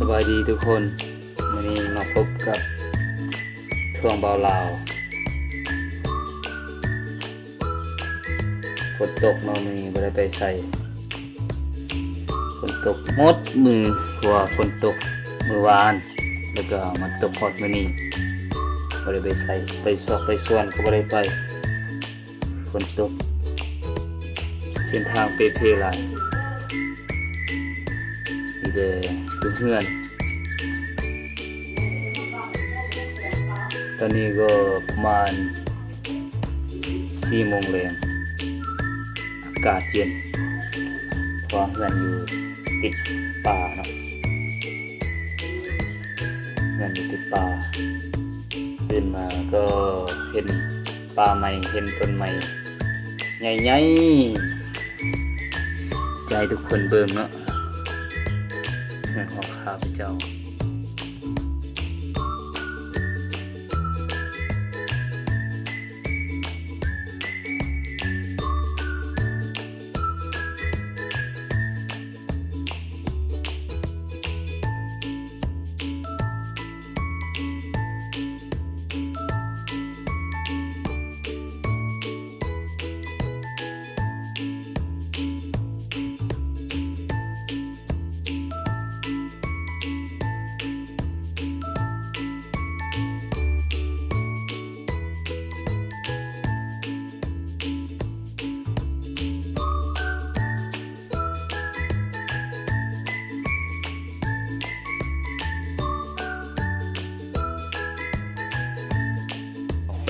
สบายดีทุกคนวันนี้มาพบกับช่วงเบาลาวฝนตกเนาะมื้อนี้บ่ได้ไปใส่ฝนตกหมดมือเพราะว่าฝนตกมื้อวานแล้วก็มาตกฮอดมื้อนี้บ่ได้ไปใส่ไปซอกไปส่วนก็บ่ได้ไปฝนตกเส้นทางเปเพหลายมีแต่เพื่อนตอนนี้ก็ประมาณ4 โมงแลงอากาศเย็นเพราะเพื่อนอยู่ติดป่าเนาะเพื่อนอยู่ติดป่าขึ้นมาก็เห็นป่าใหม่เห็นต้นใหม่ใหญ่ๆใจทุกคนเบิ่งเนาะเงินของข้าพเจ้า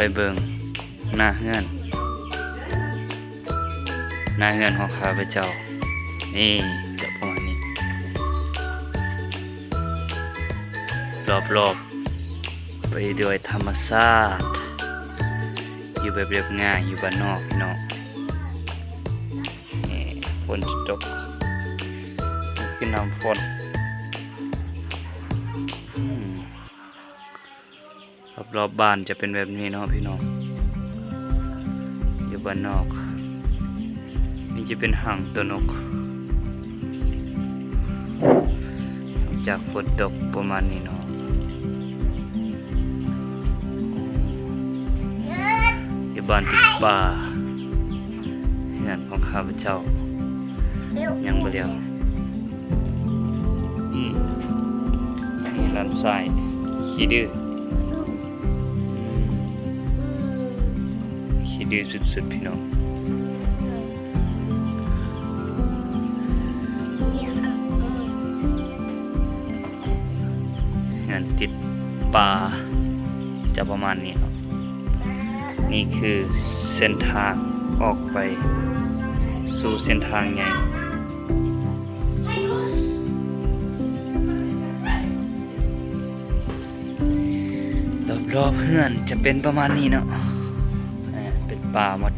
ไปเบิ่งหน้าเฮือนของข้าพเจ้านี่จะประมาณนี้รอบๆไปด้วยธรรมชาติอยู่แบบเรียบง่ายอยู่บ้านนอกพี่น้องนี่ฝนจะตกนี่คือน้ำฝนรอบบ้านจะเป็นแบบนี้เนาะพี่น้องอยู่บ้านนอกนี่จะเป็นห่างตัวนกหลังจากฝนตกประมาณนี้เนาะอยู่บ้านติดป่าเรือนของข้าพเจ้ายังบ่เลี้ยวนี่ด้านซ้ายขี้ดื้อดีสุดๆพี่น้องงานติดป่าจะประมาณนี้ครับนี่คือเส้นทางออกไปสู่เส้นทางใหญ่รอบๆเพื่อนจะเป็นประมาณนี้เนาะป่าหมด